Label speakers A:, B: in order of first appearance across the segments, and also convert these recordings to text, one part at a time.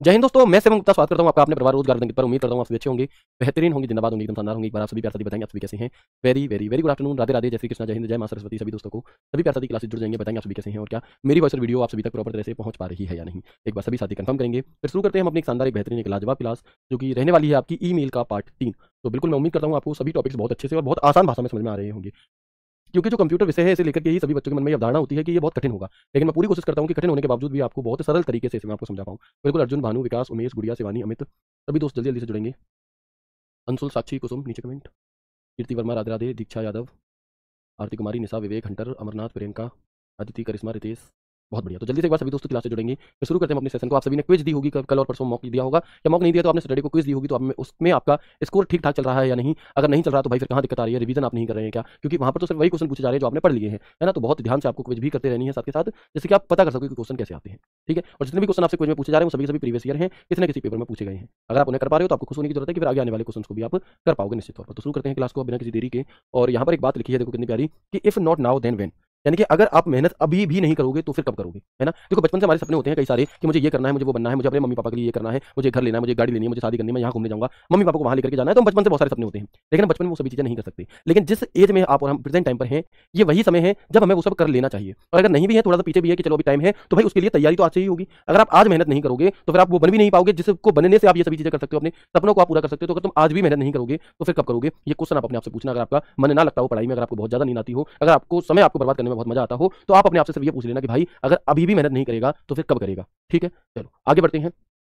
A: जय हिंद दोस्तों, मैं सेवन गुप्ता स्वागत करता हूं आपका अपने परिवार रोजगार पर। उम्मीद करता हूं आप सभी अच्छे होंगे, बेहतरीन होंगे, जिंदाबाद होंगे, एकदम शानदार होंगे। एक बार आप सभी प्यार साथी बताएंगे आप सभी कैसे हैं। Very very very good afternoon, Radhe Radhe, जय श्री कृष्णा, जय हिंद, जय मां सरस्वती। सभी दोस्तों को सभी प्यार साथी क्लासेस जुड़ जाएंगे, बताएंगे आप सभी कैसे हैं और क्या मेरी वॉइस और वीडियो आप सभी तक प्रॉपर तरह से पहुंच पा रही है या नहीं। एक बार सभी साथी कंफर्म करेंगे, फिर शुरू करते हैं हम अपनी एक शानदार, एक बेहतरीन, एक लाजवाब क्लास जो कि रहने वाली है आपकी ईमेल का पार्ट 3। तो बिल्कुल मैं उम्मीद करता हूं आपको सभी टॉपिक्स बहुत अच्छे से और बहुत आसान भाषा में समझ में आ रहे होंगे, क्योंकि जो कंप्यूटर विषय है इसे लेकर के ही सभी बच्चों के मन में ये अवधारणा होती है कि ये बहुत कठिन होगा। लेकिन मैं पूरी कोशिश करता हूं कि कठिन होने के बावजूद भी आपको बहुत सरल तरीके से इसे मैं आपको समझा पाऊं। बिल्कुल अर्जुन, भानु, विकास, उमेश, गुड़िया, शिवानी, अमित, सभी दोस्त जल्दी जल्दी से जुड़ेंगे। अंशुल, साक्षी, कुसुम नीचे कमेंट, कीर्ति वर्मा, राधे राधे, दीक्षा यादव, आरती कुमारी, निशा, विवेक, हंटर, अमरनाथ, प्रियंका, अदिति, करिश्मा, रितेश, बहुत बढ़िया। तो जल्दी से एक बार सभी दोस्तों क्लास से जुड़ेंगे, फिर शुरू करते हैं अपने सेशन को। आप सभी ने क्विज दी होगी, कल और परसों मॉक दिया होगा, या मॉक नहीं दिया तो आपने सैटरडे को क्विज दी होगी। तो आप में उसमें आपका स्कोर ठीक ठाक चल रहा है या नहीं? अगर नहीं चल रहा तो भाई फिर कहाँ दिक्कत आ रही है? रिवीजन आप नहीं कर रहे हैं क्या? क्योंकि वहाँ पर तो सिर्फ वही क्वेश्चन पूछे जा रहे हैं जो आपने पढ़ लिए हैं, है ना। तो बहुत ध्यान से आपको क्विज भी करते रहनी है साथ के साथ, जैसे कि आप पता कर सको कि क्वेश्चन कैसे आते हैं, ठीक है। और जितने भी क्वेश्चन आपसे क्विज में पूछे जा रहे हैं वो सभी के सभी प्रीवियस ईयर हैं, किसी न किसी पेपर में पूछे गए हैं। अगर आप उन्हें कर पा रहे हो तो आपको खुश होने की जरूरत है कि फिर आगे आने वाले क्वेश्चन को भी आप कर पाओगे निश्चित तौर पर। तो शुरू करते हैं क्लास को बिना किसी देरी के। और यहाँ पर एक बात लिखी है, देखो कितनी प्यारी, कि if not now then when, यानी कि अगर आप मेहनत अभी भी नहीं करोगे तो फिर कब करोगे, है ना। देखो बचपन से हमारे सपने होते हैं कई सारे कि मुझे ये करना है, मुझे वो बनना है, मुझे अपने मम्मी पापा के लिए ये करना है, मुझे घर लेना है, मुझे गाड़ी लेनी है, मुझे शादी करनी है, मैं यहाँ घूमने जाऊंगा, मम्मी पापा को वहाँ लेकर के जाना है। तो बचपन से बहुत सारे सपने होते हैं, लेकिन हम बचपन में वो सभी चीजें नहीं कर सकते। लेकिन जिस एज में आप और हम प्रेजेंट टाइम पर हैं, ये वही समय है जब हमें वो सब कर लेना चाहिए। और अगर नहीं भी है, थोड़ा सा पीछे भी है कि चलो अभी टाइम है, तो भाई उसके लिए तैयारी तो आज से ही होगी। अगर आप आज मेहनत नहीं करोगे तो फिर आप वो बन भी नहीं पाओगे जिसको बनने से आप ये सभी चीजें कर सकते हो, अपने सपनों को आप पूरा कर सकते हो। तो अगर तुम आज भी मेहनत नहीं करोगे तो फिर कब करोगे? ये क्वेश्चन आप अपने आप से पूछना। अगर आपका मन ना लगता हो पढ़ाई में, अगर आपको बहुत ज्यादा नींद आती हो, अगर आपको समय आपको बर्बाद करने में बहुत मजा आता हो, तो आप अपने आप से सिर्फ ये पूछ लेना कि भाई अगर अभी भी मेहनत नहीं करेगा तो फिर कब करेगा। ठीक है, चलो आगे बढ़ते हैं।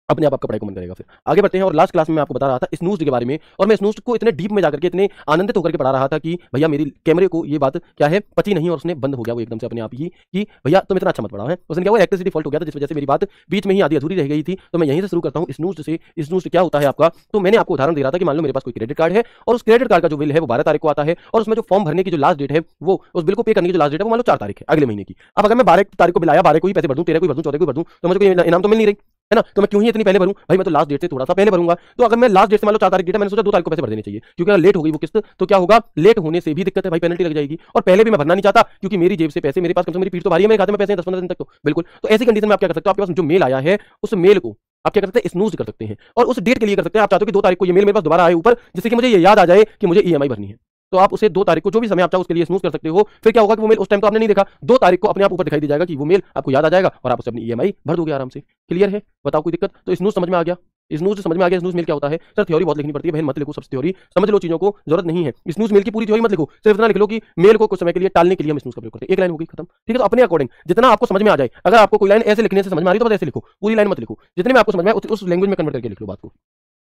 A: अपने आप आपका पढ़ाई को मन करेगा। फिर आगे बढ़ते हैं। और लास्ट क्लास में मैं आपको बता रहा था स्नूज के बारे में, और मैं स्नूज को इतने डीप में जाकर के इतने आनंदित होकर के पढ़ा रहा था कि भैया मेरी कैमरे को ये बात क्या है पची नहीं, और उसने बंद हो गया वो एकदम से अपने आप ही कि भैया तुम इतना अच्छा मत पढ़ा है। उसने क्या, वो इलेक्ट्रिसिटी फॉल्ट हो गया था, जिस वजह से मेरी बात बीच में ही आधी अधूरी रह गई थी। तो मैं यहीं से शुरू करता हूँ स्नूज से। स्नूज क्या होता है आपका, तो मैंने आपको उदाहरण दे रहा था कि मान लो मेरे पास कोई क्रेडिट कार्ड है, और उस क्रेडिट कार्ड का जो बिल है वो 12 तारीख को आता है, और उसमें जो फॉर्म भरने की जो लास्ट डेट है, वो उस बिल को पे करने की जो लास्ट डेट है वो मान लो 4 तारीख है अगले महीने की। अब अगर मैं 12 तारीख को बिल आया, 12 को ही पैसे भर दूं, 13 को भर दूं, 14 को भर दूं, तो मुझे कोई इनाम तो मिल नहीं रही, है ना। तो मैं क्यों ही इतनी पहले भरूं? भाई मैं तो लास्ट डेट से थोड़ा सा पहले भरूंगा। तो अगर मैं लास्ट डेट से मान लो 4 तारीख डेट है, मैंने सोचा 2 तारीख को पैसे भर देने चाहिए, क्योंकि अगर लेट हो गई वो किस्त तो क्या होगा, लेट होने से भी दिक्कत है भाई, पेनल्टी लग जाएगी। और पहले भी मैं भरना नहीं चाहता क्योंकि मेरी जेब से पैसे, मेरे पास कम से कम मेरी पीठ तो भारी है, मेरे खाते में पैसे हैं 10-15 दिन तक। तो बिल्कुल, तो ऐसी कंडीशन में आप क्या कर सकते हो, आपके पास जो मेल आया है उस मेल को आप क्या कर सकते हैं, स्नूज कर सकते हैं। और उस डेट के लिए कर सकते हैं, आप चाहते हो कि 2 तारीख को ये मेल मेरे पास दोबारा आए ऊपर, जिससे कि मुझे ये याद आ जाए कि मुझे ईएमआई भरनी है। तो आप उसे 2 तारीख को जो भी समय आप चाहो उसके लिए स्नूज कर सकते हो। फिर क्या होगा कि वो मेल उस टाइम तो आपने नहीं देखा, 2 तारीख को अपने आप ऊपर दिखाई दे जाएगा कि वो मेल आपको याद आ जाएगा, और आप उसे अपनी ईएमआई भर दोगे आराम से। क्लियर है? बताओ कोई दिक्कत? तो स्नूज समझ में आ गया? स्नूज समझ में आ गया। स्नूज मेल क्या होता है? सर थ्योरी बहुत लिखनी पड़ती है, बहन मत लिखो सब थ्योरी, समझ लो चीजों को, जरूरत नहीं है। स्नूज मेल की पूरी थ्योरी मत लिखो, सिर्फ इतना लिख लो कि मेल को कुछ समय के लिए टालने के लिए हम स्नूज का प्रयोग करते हैं। एक लाइन होगी खत्म, ठीक है। तो अपने अकॉर्डिंग जितना आपको समझ में आ जाए, अगर आपको कोई लाइन ऐसे लिखने से समझ में आ रही है तो बस ऐसे लिखो, पूरी लाइन मत लिखो, जितने में आपको समझ में आए उस लैंग्वेज में कन्वर्ट करके लिख लो बात को,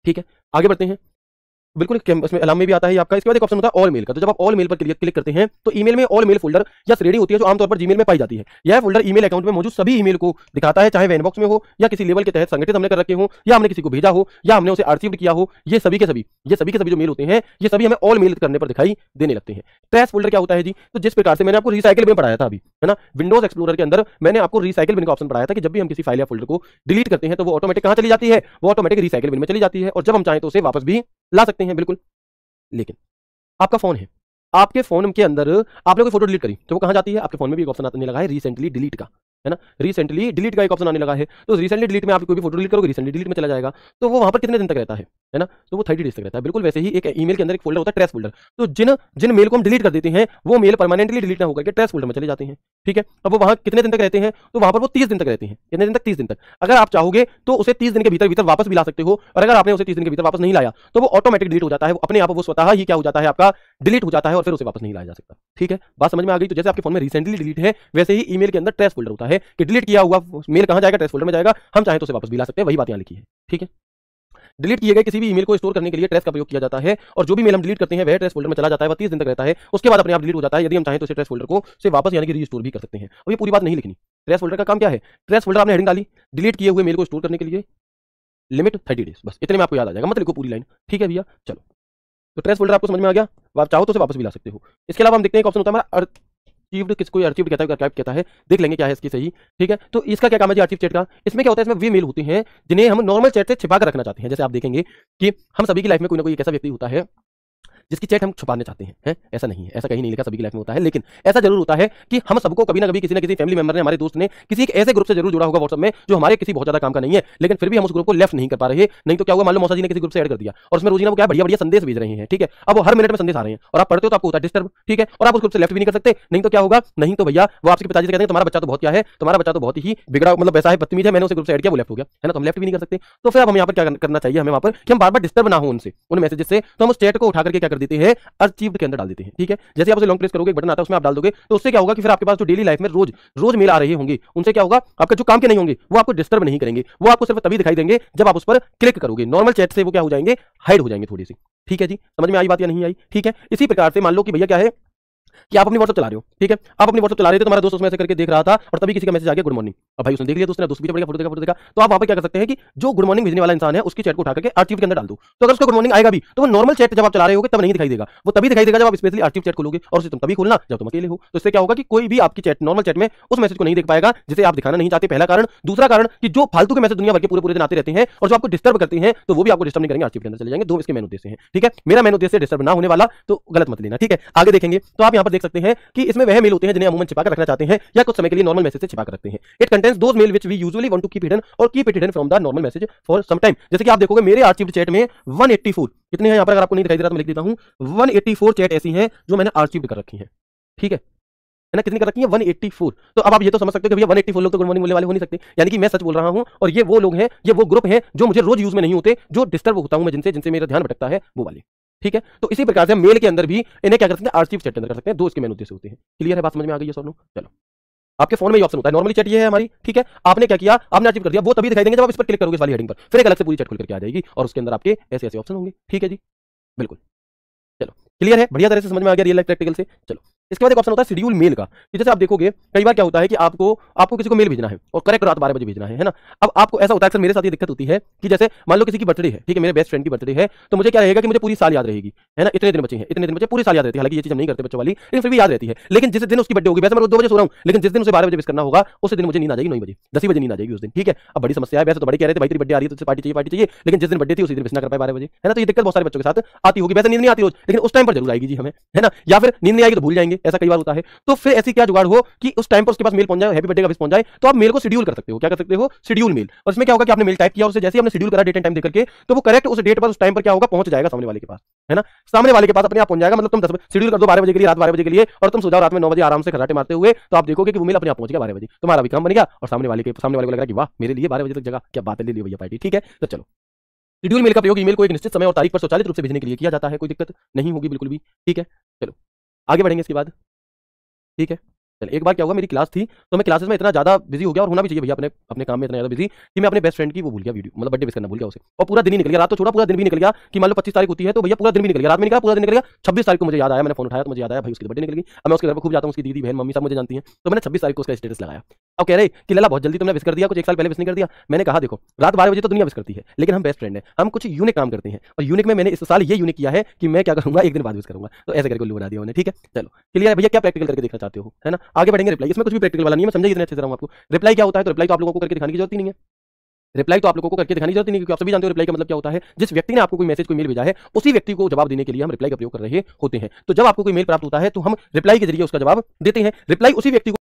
A: ठीक है। आगे बढ़ते हैं। बिल्कुल इसमें अलार्म में भी आता है आपका। इसके बाद एक ऑप्शन होता है ऑल मेल का। तो जब आप ऑल मेल पर क्लिक करते हैं तो ईमेल में ऑल मेल फोल्डर या श्रेणी होती है जो आमतौर पर जीमेल में पाई जाती है। यह फोल्डर ईमेल अकाउंट में मौजूद सभी ईमेल को दिखाता है, चाहे वह इनबॉक्स में हो या किसी लेवल के तहत संगठित हमने कर रखे हो, या हमने किसी को भेजा हो, या हमने उसे आर्सीव्ड किया हो। ये सभी के सभी जो मेल होते हैं ये सभी हमें ऑल मेल करने पर दिखाई देने लगते हैं। ट्रैश फोल्डर क्या होता है जी? तो जिस प्रकार से मैंने आपको रिसाइकिल बिन पढ़ाया था अभी, है ना, विंडोज एक्सप्लोरर के अंदर मैंने आपको रिसाइकिल बिन का ऑप्शन पढ़ाया था कि जब भी हम किसी फाइल या फोल्डर को डिलीट करते हैं तो वो ऑटोमेटिक कहां चली जाती है, वो ऑटोमेटिक रिसाइकिल बिन में चली जाती है, और जब हम चाहें तो उसे वापस भी ला सकते हैं। बिल्कुल। लेकिन आपका फोन है, आपके फोन के अंदर आपने कोई फोटो डिलीट करी तो वो कहां जाती है? आपके फोन में भी एक ऑप्शन आने लगा है रिसेंटली डिलीट का, है ना। रिसेंटली डिलीट का एक ऑप्शन आने लगा है। तो रिसेंटली डिलीट में आप कोई भी फोटो डिलीट करोगे, रिसेंटली डिलीट में चला जाएगा। तो वो वहां पर कितने दिन तक रहता है ना? तो वो 30 डेज तक रहता है। बिल्कुल वैसे ही एक ईमेल के अंदर एक फोल्डर होता है ट्रैश फोल्डर। तो जिन मेल को हम डिलीट कर देते हैं वो मेल परमानेंटली डिलीट ना होकर के ट्रैश फोल्डर में चले जाते हैं, ठीक है। अब वो वहां कितने दिन तक रहते हैं? तो वहां पर वो 30 दिन तक रहते हैं। कितने दिन तक? 30 दिन तक। अगर आप चाहोगे तो उसे 30 दिन के भीतर भीतर वापस भी ला सकते हो, और अगर आपने उसे 30 दिन के भीतर वापस नहीं लाया तो वो ऑटोमेटिक डिलीट हो जाता है, वो अपने आप वो स्वतः ही क्या हो जाता है, आपका डिलीट हो जाता है, और फिर उसे वापस नहीं लाया जा सकता। ठीक है, बात समझ में आ गई? तो जैसे आपके फोन में रिसेंटली डिलीट है, वैसे ही ईमेल के अंदर ट्रैश फोल्डर होता है कि डिलीट किया हुआ मेल कहां जाएगा? ट्रैश फोल्डर में जाएगा। हम चाहे तो उसे वापस भी ला सकते हैं, वही बात यहां लिखी है, ठीक है। डिलीट किए गए किसी भी ईमेल को स्टोर करने के लिए ट्रैश का प्रयोग किया जाता है, और जो भी मेल हम डिलीट करते हैं वह ट्रैश फोल्डर में चला जाता है, वह 30 दिन तक रहता है, उसके बाद अपने आप डिलीट हो जाता है। यदि हम चाहें तो इसे ट्रैश फोल्डर को से वापस यानी कि रीस्टोर भी कर सकते हैं। और ये पूरी बात नहीं लिखनी। ट्रैश फोल्डर का काम क्या है? ट्रैश फोल्डर आपने हेडिंग डाली, डिलीट किए हुए मेल को स्टोर करने के लिए लिमिट 30 डेज, बस इतने में आपको याद आ जाएगा, मत लिखो पूरी लाइन, ठीक है भैया। चलो, तो ट्रैश फोल्डर आपको समझ में आ गया, आप चाहो तो उसे वापस भी ला सकते हो। इसके अलावा हम देखते हैं एक ऑप्शन होता है हमारा अरचीव्ड, किसको अरचीव्ड कहता है, अर्काइव कहता है, देख लेंगे क्या है इसकी सही, ठीक है। तो इसका क्या काम है जी आर्चिव चैट का? इसमें क्या होता है, इसमें वे मेल होते हैं जिन्हें हम नॉर्मल चैट से छिपा कर रखना चाहते हैं। जैसे आप देखेंगे कि हम सभी की लाइफ में कोई ना कोई एक ऐसा व्यक्ति होता है जिसकी चैट हम छुपाना चाहते हैं। ऐसा नहीं है, ऐसा कहीं नहीं लिखा, सभी की लाइफ में होता है, लेकिन ऐसा जरूर होता है कि हम सबको कभी ना कभी किसी ना किसी फैमिली मेंबर ने, हमारे दोस्त ने किसी एक ऐसे ग्रुप से जरूर जुड़ा होगा व्हाट्सएप में जो हमारे किसी बहुत ज्यादा काम का नहीं है, लेकिन फिर भी हम उस ग्रुप को लेफ्ट नहीं कर पा रहे। नहीं तो क्या होगा, मान लो मौसा जी ने किसी ग्रुप से ऐड कर दिया और उसमें रोजीना वो क्या बढ़िया बढ़िया संदेश भेज रहे हैं, ठीक है। अब वो हर मिनट में संदेश आ रहे हैं और आप पढ़ते हो तो आपको होता है डिस्टर्ब, ठीक है, और आप उस ग्रुप से लेफ्ट भी नहीं कर सकते। नहीं तो क्या होगा, नहीं तो भैया वो आपके पिताजी से कहते हैं तुम्हारा बच्चा तो बहुत क्या है, तुम्हारा बच्चा तो बहुत ही बिगड़ा, मतलब ऐसा है, बदतमीज है, मैंने उसे ग्रुप से ऐड किया, वो लेफ्ट हो गया, है ना, तो हम लेफ्ट भी नहीं कर सकते। तो फिर अब हम यहाँ पर क्या करना चाहिए, हमें वहां पर कि हम बार बार डिस्टर्ब ना हो उनसे, उन मैसेजेस से, तो हम उस चैट को उठा करके क्या कर देते हैं, अर्चीव्ड के अंदर डाल देते हैं, ठीक है। जैसे आप उसे लॉन्ग प्रेस करोगे, एक बटन आता है उसमें आप डाल दोगे, तो उससे क्या होगा कि फिर आपके पास जो डेली लाइफ में रोज रोज मेल आ रहे होंगे, उनसे क्या होगा, आपके जो काम के नहीं होंगे वो आपको डिस्टर्ब नहीं करेंगे, वो आपको सिर्फ तभी दिखाई देंगे जब आप उस पर क्लिक करोगे। नॉर्मल चैट से वो क्या हो जाएंगे, हाइड हो जाएंगे थोड़ी सी, ठीक है जी। समझ में आई बात या नहीं आई, ठीक है। इसी प्रकार से मान लो कि भैया क्या है कि आप अपनी व्हाट्सएप चला रहे हो, ठीक है, आप अपनी व्हाट्सएप चला रहे थे, तुम्हारा दोस्त उसमें ऐसे करके देख रहा था और तभी किसी का मैसेज आ गया गुड मॉर्निंग। अब भाई उसने देख लिया, दोस्त ने, दोस्त भी पड़ गया, फोटो देखा, तो आप वहां पर क्या कर सकते हैं कि जो गुड मॉर्निंग भेजने वाला इंसान है उसकी चैट को उठा करके आर्चिव के अंदर डाल दो। तो अगर उसको गुड मॉर्निंग आएगा भी तो वो नॉर्मल चैट जब आप चला रहे होगे तब नहीं दिखाई देगा, वो तभी दिखाई देगा जब आप स्पेशली आर्चिव चैट खोलोगे, और उसे तुम तभी खोलना जब तुम अकेले हो। तो इससे क्या होगा कि कोई भी आपकी चैट, नॉर्मल चैट में उस मैसेज को नहीं देख पाएगा जिसे आप दिखाना नहीं चाहते, पहला कारण। दूसरा कारण कि जो फालतू के मैसेज दुनिया भर के पूरे पूरे दिन आते रहते हैं और जो आपको डिस्टर्ब करते हैं, तो वो भी आपको डिस्टर्ब नहीं करेंगे, आर्चिव के अंदर चले जाएंगे। दो इसके मेन उद्देश्य हैं, ठीक है। मेरा मेन उद्देश्य डिस्टर्ब ना होने वाला, तो गलत मत लेना, ठीक है। आगे देखेंगे तो आप यहाँ पर देख सकते हैं कि इसमें वह मेल होते हैं जिन्हें अमूमन छिपा कर रखना चाहते हैं या कुछ समय के लिए नॉर्मल मैसेज से छिपा कर रखते हैं। It contains those mail which we usually want to keep hidden or keep it hidden from the normal message for some time. जैसे कि आप देखोगे मेरे आर्चिव्ड चैट में 184 कितने हैं यहाँ पर, अगर आपको नहीं दिखाई दे रहा तो मैं लिख देता हूं, 184 चैट ऐसी हैं जो मैंने आर्चिव्ड कर रखी हैं, ठीक है ना। कितनी कर रखी है, 184। तो अब आप ये तो समझ सकते हो कि भैया 184 लोग तो गुड मॉर्निंग बोलने वाले हो नहीं सकते, यानी कि मैं सच बोल रहा हूं और ये वो लोग हैं, ये वो ग्रुप हैं जो मुझे रोज यूज में नहीं होते, जो डिस्टर्ब होता हूं मैं जिनसे जिनसे मेरा ध्यान भटकता है, वो वाले, ठीक है। तो इसी प्रकार से मेल के अंदर भी इन्हें क्या कर सकते हैं, आर्चिव चैट के अंदर कर सकते हैं। दो इसके मेन उद्देश्य होते हैं। क्लियर है, बात समझ में आ गई है सर? चलो, आपके फोन में ये ऑप्शन होता है, नॉर्मली चैट ये है हमारी, ठीक है। आपने क्या किया, आपने आर्चिव कर दिया, वो तभी दिखाई देंगे जब आप इस पर क्लिक करोगे, इस वाली हेडिंग पर, फिर एक अलग से पूरी चैट खुल करके आ जाएगी और उसके अंदर आपके ऐसे ऐसे ऑप्शन होंगे, ठीक है जी, बिल्कुल। चलो, क्लियर है, बढ़िया तरह से समझ में आ गया रियल लाइफ प्रैक्टिकल से। चलो, इसके बाद एक ऑप्शन होता है शेड्यूल मेल का, कि जैसे आप देखोगे कई बार क्या होता है कि आपको किसी को मेल भेजना है और करेक्ट रात 12 बजे भेजना है ना। अब आपको ऐसा होता है, अक्सर मेरे साथ ये दिक्कत होती है कि जैसे मान लो किसी की बर्थडे है, ठीक है, मेरे बेस्ट फ्रेंड की बर्थडे है, तो मुझे क्या रहेगा कि मुझे पूरी साल याद रहेगी, है ना, इतने दिन बचे हैं, इतने दिन बचे, पूरी साल याद रहती है। हालांकि ये चीज हम नहीं करते बच्चों वाली, लेकिन फिर भी याद रहती है। लेकिन जिस दिन उसकी बर्थडे होगी, वैसे मैं रोज 2 बजे सो रहा हूँ, लेकिन जिस दिन उसे 12 बजे विश करना होगा उस दिन मुझे नींद आ जाएगी 9 बजे, 10 बजे नींद आ जाएगी उस दिन, ठीक है। अब बड़ी समस्या है, वैसे तो बड़े कह रहे थे भाई तेरी बर्थडे आ रही है तो पार्टी चाहिए, लेकिन जिस दिन बर्थडे थी उसी दिन विश ना कर पाए 12 बजे, है ना। तो ये दिक्कत बहुत सारे बच्चों के साथ आती होगी। वैसे नींद नहीं आती रोज, लेकिन उस टाइम पर जरूर आएगी जी हमें, है ना, या फिर नींद नहीं आएगी तो भूल जाएंगे, ऐसा कई बार होता है। तो फिर ऐसी क्या जुगाड़ हो कि उस टाइम पर उसके पास मेल पहुंच जाए, हैप्पी बर्थडे का विश पहुंच जाए, तो आप मेल को शेड्यूल कर सकते हो। क्या कर सकते हो, शेड्यूल मेल। और इसमें क्या होगा कि आपने मेल टाइप किया और उसे जैसे ही आपने शेड्यूल करा डेट एंड टाइम देकर के, तो वो करेक्ट उस डेट पर उस टाइम पर क्या होगा, पहुंच जाएगा सामने वाले के पास, है ना। सामने वाले के पास अपने आप पहुंच जाएगा। मतलब तुम 10 शेड्यूल कर दो 12 बजे के लिए, रात 12 बजे के लिए, और तुम सो जाओ रात में 9 बजे आराम से खर्राटे मारते हुए, तो आप देखोगे कि वो मेल अपने आप पहुंच गया 12 बजे, तुम्हारा भी काम बन गया और सामने वाले को लग रहा है कि वाह मेरे लिए 12 बजे तक जगह, क्या बात है, ले लियो भैया पार्टी, ठीक है। तो चलो, शेड्यूल मेल का प्रयोग ईमेल को एक निश्चित समय और तारीख पर स्वचालित रूप से भेजने के लिए किया जाता है, कोई दिक्कत नहीं होगी बिल्कुल भी, ठीक है। चलो आगे बढ़ेंगे इसके बाद, ठीक है। चलिए, एक बार क्या हुआ, मेरी क्लास थी तो मैं क्लासेस में इतना ज्यादा बिजी हो गया, और होना भी चाहिए भैया अपने अपने काम में इतना ज्यादा बिजी, कि मैं अपने बेस्ट फ्रेंड की वो भूल गया वीडियो, मतलब बर्थडे विश करना भूल गया उसे, और पूरा दिन ही निकल गया। रात तो छोड़ा, पूरा दिन भी निकल गया कि मान लो 25 तारीख होती है तो भैया पूरा दिन भी निकल गया, रात में निकला, पूरा दिन निकल गया। 26 तारीख को मुझे याद आया, मैंने फोन उठाया तो मुझे याद आया भाई उसकी बर्थडे निकल गई। अब मैं उसके घर पर खूब जाता हूँ, उसकी दीदी बहन मम्मी सब मुझे जानती हैं, तो मैंने 26 तारीख को उसका स्टेटस लगाया। अब कह रहे कि लला बहुत जल्दी तुमने विश कर दिया, कुछ 1 साल पहले विश नहीं कर दिया। मैंने कहा देखो, रात 12 बजे तो दुनिया विश करती है, लेकिन हम बेस्ट फ्रेंड हैं, हम कुछ यूनिक काम करते हैं, और यूनिक में मैंने इस साल ये यूनिक किया है कि मैं क्या करूंगा, एक दिन बाद विश करूंगा। तो ऐसे करके उल्लू बना दिया उन्हें, ठीक है। चलो क्लियर है भैया, क्या प्रैक्टिकल करके देखना चाहते हो, है ना। आगे बढ़ेंगे। रिप्लाई, इसमें कुछ भी प्रैक्टिकल वाला नहीं है, मैं समझाइए इतने अच्छे से आपको। रिप्लाई क्या होता है, तो रिप्लाई तो आप लोगों को करके दिखाने की जरूरत ही नहीं है। रिप्लाई तो आप लोगों को करके दिखाने की जरूरत नहीं, क्योंकि आप सभी जानते हो रिप्लाई का मतलब क्या होता है। जिस व्यक्ति ने आपको कोई मैसेज, कोई मेल भेजा है, उसी व्यक्ति को जवाब देने के लिए हम रिप्लाई का प्रयोग कर रहे होते हैं। तो जब आपको कोई मेल प्राप्त होता है तो हम रिप्लाई के जरिए उसका जवाब देते हैं। रिप्लाई उसी व्यक्ति को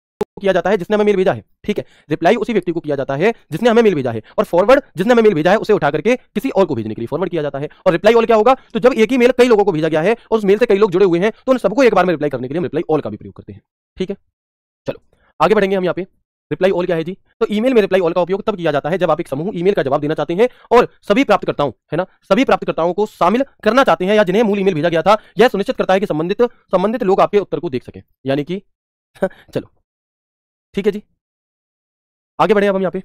A: किया जाता है जिसने हमें मेल भेजा है, ठीक है। रिप्लाई उसी व्यक्ति को किया जाता है जिसने हमें मेल भेजा है, और फॉरवर्ड जिसने हमें मेल भेजा है उसे उठा करके किसी और को भेजने के लिए फॉरवर्ड किया जाता है। और रिप्लाई ऑल क्या होगा, तो जब एक ही मेल कई लोगों को भेजा गया है और उस मेल से कई लोग जुड़े हुए हैं, तो उन सबको एक बार में रिप्लाई करने के लिए हम रिप्लाई ऑल का भी प्रयोग करते हैं, ठीक है। चलो आगे बढ़ेंगे हम यहाँ पे। रिप्लाई ऑल क्या है जी, तो ईमेल में रिप्लाई ऑल का उपयोग तब किया जाता है जब आप एक समूह ईमेल का जवाब देना चाहते हैं और सभी प्राप्तकर्ताओं, है ना, सभी प्राप्तकर्ताओं को शामिल करना चाहते हैं, या जिन्हें मूल ईमेल भेजा गया था, यह सुनिश्चित करता है कि संबंधित लोग आपके उत्तर को देख सकें, यानी कि चलो ठीक है जी, आगे बढ़े अब हम यहाँ पे।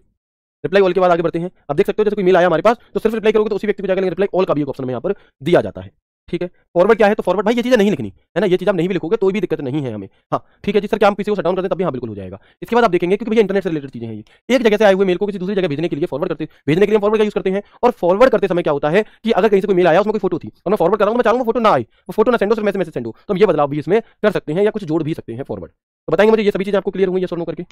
A: रिप्लाई ऑल के बाद आगे बढ़ते हैं। अब देख सकते हो जैसे कोई मेल आया हमारे पास, तो सिर्फ रिप्लाई करोगे तो उसी व्यक्ति को जाकर रिप्लाई ऑल का भी एक ऑप्शन में यहाँ पर दिया जाता है, ठीक है। फॉरवर्ड क्या है, तो फॉरवर्ड भाई ये चीजें नहीं लिखनी है ना, ये चीज आप नहीं भी लिखोगे तो भी दिक्कत नहीं है हमें, हाँ ठीक है जी सर। क्या हम पीसी को शट डाउन करते हैं तब भी हाँ बिल्कुल हो जाएगा। इसके बाद आप देखेंगे क्योंकि भैया इंटरनेट से रिलेटेड चीजें हैं, ये एक जगह से आए हुए मेल को किसी दूसरी जगह भेजने के लिए फॉरवर्ड हम फॉरवर्ड का यूज करते हैं। और फॉरवर्ड करते समय क्या होता है कि अगर कहीं से कोई मेल आया उसमें कोई फोटो थी और मैं फॉरवर्ड कर रहा हूँ, मैं चाहूंगा फोटो ना आए, वो फोटो ना सेंड हो, सिर्फ मैसेज सेंड हो, तो हम ये बदलाव भी इसमें कर सकते हैं या कुछ जोड़ भी सकते हैं फॉरवर्ड। तो बताएंगे मुझे ये सभी चीजें आपको क्लियर हुई है, सुनो करके।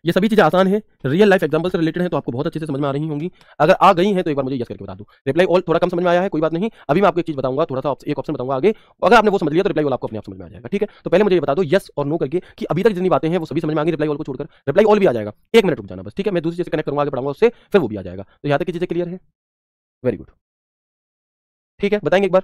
A: ये सभी चीजें आसान है, रियल लाइफ एग्जांपल से रिलेटेड है, तो आपको बहुत अच्छे से समझ में आ रही होंगी। अगर आ गई हैं तो एक बार मुझे यस करके बता दो। रिप्लाई ऑल थोड़ा कम समझ में आया है, कोई बात नहीं, अभी मैं आपको एक चीज बताऊंगा, थोड़ा सा एक ऑप्शन बताऊंगा आगे, अगर आपने वो समझ लिया तो रिप्लाई ऑल आपको अपने आप समझ में आ जाएगा। ठीक है, तो पहले मुझे ये बता दो यस और नो करके कि अभी तक जितनी बातें हैं वो सभी समझ में आ गई रिप्लाई ऑल को छोड़कर। रिप्लाई ऑल भी आ जाएगा, 1 मिनट रुक जाना बस। ठीक है, मैं दूसरी चीज से कनेक्ट करूंगा, आगे बढ़ाऊंगा उससे, फिर वो भी आ जाएगा। तो यहाँ तक की चीजें क्लियर है, वेरी गुड। ठीक है, बताएंगे एक बार।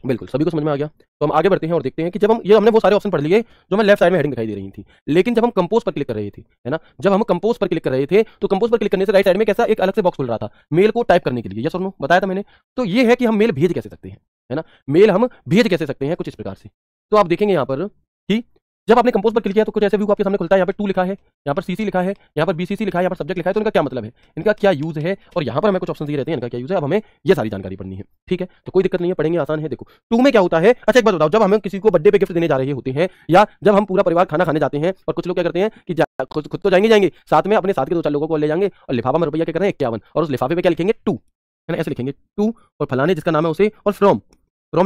A: बिल्कुल, सभी को समझ में आ गया। तो हम आगे बढ़ते हैं और देखते हैं कि जब हम ये हमने वो सारे ऑप्शन पढ़ लिए जो मैं लेफ्ट साइड में हेडिंग दिखाई दे रही थी। लेकिन जब हम कंपोज पर क्लिक कर रहे थे, है ना? जब हम कंपोज पर क्लिक कर रहे थे, तो कंपोज पर क्लिक करने से राइट साइड में कैसा एक अलग से बॉक्स खुल रहा था, मेल को टाइप करने के लिए। यस और नो बताया था मैंने। तो ये है कि हम मेल भेज कैसे सकते हैं, है ना? मेल हम भेज कैसे सकते हैं कुछ इस प्रकार से। तो आप देखेंगे यहाँ पर कि जब आपने कंपोज पर क्लिक किया तो कुछ ऐसे व्यू आपके सामने खुलता है। यहाँ पर 2 लिखा है, यहाँ पर सीसी लिखा है, यहाँ पर बीसीसी लिखा है, यहाँ पर सब्जेक्ट लिखा है। तो इनका क्या मतलब है, इनका क्या यूज है, और यहाँ पर हमें कुछ ऑप्शन दिए रहते हैं, इनका क्या यूज है। अब हमें ये सारी जानकारी पढ़नी है। ठीक है, तो कोई दिक्कत नहीं है, पढ़ेंगे, आसान है। देखो 2 में क्या होता है। अच्छा एक बात बताओ, जब हम किसी को बर्थडे पे गिफ्ट देने जा रहे होते हैं, या जब हम पूरा परिवार खाना खाने जाते हैं, और कुछ लोग क्या करते हैं कि खुद तो जाएंगे, साथ में अपने साथ के 2-4 लोगों को ले जाएंगे, और लिफाफा में रुपया क्या कर रहे हैं 51, और उस लिफाफे पे क्या लिखेंगे 2, है ना? ऐसे लिखेंगे 2 और फलाने जिसका नाम है उसे, और फ्रॉम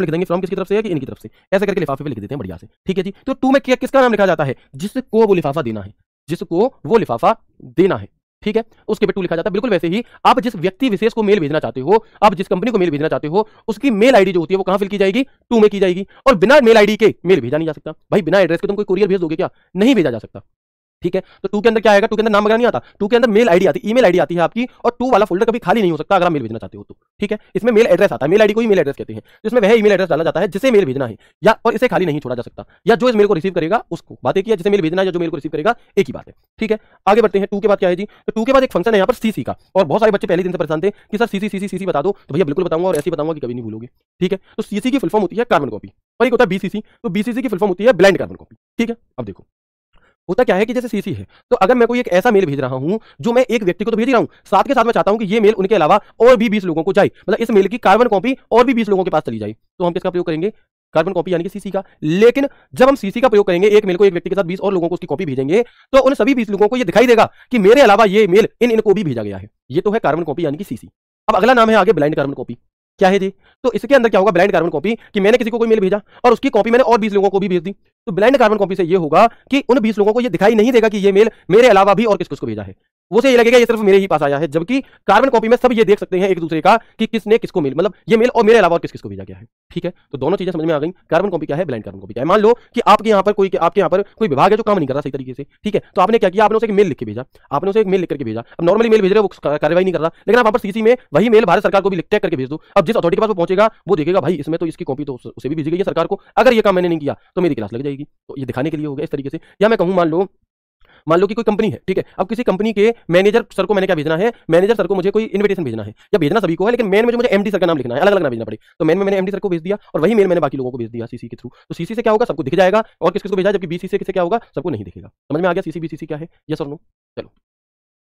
A: लिख देंगे। फ्रॉम किसकी तरफ से है कि इनकी तरफ से, ऐसे करके लिफाफे पे लिख देते हैं बढ़िया से। ठीक है जी। तो 2 में किसका नाम लिखा जाता है, जिसको वो लिफाफा देना है, जिसको वो लिफाफा देना है। ठीक है, उसके पे 2 लिखा जाता है। बिल्कुल वैसे ही आप जिस व्यक्ति विशेष को मेल भेजना चाहते हो, आप जिस कंपनी को मेल भेजना चाहते हो, उसकी मेल आईडी जो होती है वो कहां फिल की जाएगी, 2 में की जाएगी। और बिना मेल आईडी के मेल भेजा नहीं जा सकता। भाई बिना एड्रेस के तुम कोई कुरियर भेज दोगे क्या, नहीं भेजा जा सकता। ठीक है, तो 2 के अंदर क्या आएगा, 2 के अंदर नाम वगैरह नहीं आता, 2 के अंदर मेल आईडी आती है, ईमेल आईडी आती है आपकी, और 2 वाला फोल्डर कभी खाली नहीं हो सकता अगर आप मेल भेजना चाहते हो तो। ठीक है, इसमें मेल एड्रेस आता है, मेल आईडी को ही मेल एड्रेस कहते हैं, जिसमें वह ईमेल एड्रेस डाला जाता है जिसे मेल भेजना है, या और इसे खाली नहीं छोड़ा जा सकता, या जो इस मेल को रिसीव करेगा उसको। बात एक ही है, जिसे मेल भेजना है या जो मेल को रिसीव करेगा, एक ही बात है। ठीक है, आगे बढ़ते हैं। 2 के बाद क्या है जी, तो 2 के बाद एक फंक्शन है यहाँ पर सीसी का, और बहुत सारे बच्चे पहले दिन से परेशान थे कि सर सीसी सीसी सीसी बता दो, तो भैया बिल्कुल बताऊंगा, और ऐसे बताऊंगा कि कभी नहीं भूलोगे। ठीक है, तो सीसी की फुल फॉर्म होती है कार्बन कॉपी, और एक होता है बीसीसी, तो बीसीसी की फुल फॉर्म होती है ब्लाइंड कार्बन कॉपी। ठीक है, अब देखो होता क्या है कि जैसे सीसी है, तो अगर मैं कोई एक ऐसा मेल भेज रहा हूं जो मैं एक व्यक्ति को तो भेज ही रहा हूं, साथ के साथ मैं चाहता हूं कि ये मेल उनके अलावा और भी 20 लोगों को जाए, मतलब इस मेल की कार्बन कॉपी और भी 20 लोगों के पास चली जाए, तो हम किसका प्रयोग करेंगे, कार्बन कॉपी यानी कि सीसी का। लेकिन जब हम सीसी का प्रयोग करेंगे, एक मेल को एक व्यक्ति के साथ 20 और लोगों को उसकी कॉपी भेजेंगे, तो उन सभी 20 लोगों को ये दिखाई देगा कि मेरे अलावा ये मेल इनको भी भेजा गया है। ये तो है कार्बन कॉपी यानी कि सीसी। अब अगला नाम है आगे ब्लाइंड कार्बन कॉपी। क्या है जी, तो इसके अंदर क्या होगा, ब्लाइंड कार्बन कॉपी, कि मैंने किसी को कोई मेल भेजा और उसकी कॉपी मैंने और 20 लोगों को भी भेज दी। तो ब्लाइंड कार्बन कॉपी से ये होगा कि उन 20 लोगों को ये दिखाई नहीं देगा कि ये मेल मेरे अलावा भी और किस किसको भेजा है, वो से ये लगेगा ये सिर्फ मेरे ही पास आया है। जबकि कार्बन कॉपी में सब ये देख सकते हैं एक दूसरे का कि किसने किसको मेल, मतलब ये मेल और मेरे अलावा और किस किसको भेजा गया है। ठीक है, तो दोनों चीजें समझ में आ गई। कार्बन कॉपी क्या है, ब्लाइंड कार्बन कॉपी क्या है। मान लो कि आपके यहाँ पर कोई विभाग है जो काम नहीं कर रहा सही तरीके से। ठीक है, तो आपने क्या किया, आपने उसे एक मेल लिख के भेजा, आपने उसे एक मेल लिख करके भेजा। अब नॉर्मली मेल भेज रहे हो वो कार्रवाई नहीं कर रहा, लेकिन आप वहां पर सीसी में वही मेल भारत सरकार को भी टैग करके भेज दो। अब जिस अथॉरिटी के पास वो पहुंचेगा वो देखेगा भाई इसमें तो इसकी कॉपी तो उसे भी भेजी गई है सरकार को, अगर ये काम मैंने नहीं किया तो मेरी क्लास लग जाएगी। तो ये दिखाने के लिए हो गया इस तरीके से। या मैं कहूं मान लो कि कोई कंपनी है, ठीक है, अब किसी कंपनी के मैनेजर सर को मैंने क्या भेजना है, मैनेजर सर को मुझे कोई इन्विटेशन भेजना है, या भेजना सभी को है, लेकिन मेन में जो मुझे एमडी सर का नाम लिखना है, अलग अलग ना भेजना पड़े, तो मेन में मैंने एमडी सर को भेज दिया, और वही मेल मैंने बाकी लोगों को भेज दिया सीसी के थ्रू। तो सीसी से क्या होगा, सबको दिख जाएगा, और किस किसको भेजा, जबकि बीसी से किसे क्या होगा, सबको नहीं दिखेगा। समझ में आ गया सीसी बीसीसी क्या है, यस और नो। चलो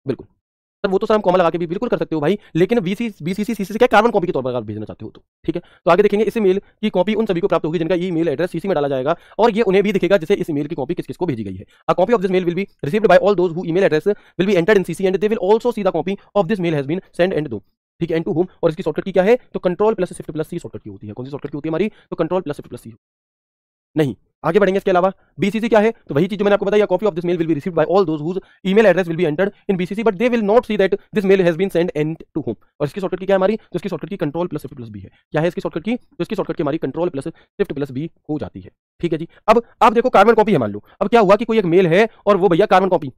A: बिल्कुल सर, वो तो सर हम कॉमा लगा के भी बिल्कुल कर सकते हो भाई, लेकिन बीसीसी सीसी से क्या कार्बन कॉपी के तौर पर अगर भेजना चाहते हो तो। ठीक है, तो आगे देखेंगे इस मेल की कॉपी उन सभी को प्राप्त होगी जिनका ईमेल एड्रेस सीसी में डाला जाएगा, और ये उन्हें भी दिखेगा जिसे इस मेल की कॉपी किस किस को भेजी गई है। A copy of this mail will be received by all those who email address will be entered in CC and they will also see the copy of this mail has been send and to. ठीक है, and to whom, और इसकी shortcut की क्या है, तो control plus shift plus सी shortcut की होती है। कौन सी शॉर्टकट की होती है हमारी, तो कंट्रोल प्लस शिफ्ट प्लस सी। नहीं, आगे बढ़ेंगे। इसके अलावा बीसीसी क्या है, तो वही चीज जो मैंने आपको बताया, copy of this mail will be received by all those whose email address will be entered in BCC but they will not see that this mail has been send and to whom. और इसकी shortcut की क्या है हमारी, तो इसकी shortcut की control plus shift plus B है। क्या है इसकी शॉर्टकट की, तो इसकी शॉर्टकट की हमारी control plus shift plus B हो जाती है। ठीक है जी, अब आप देखो कार्बन कॉपी है, मान लो अब क्या हुआ कि कोई एक मेल है और वो भैया कार्बन कॉपी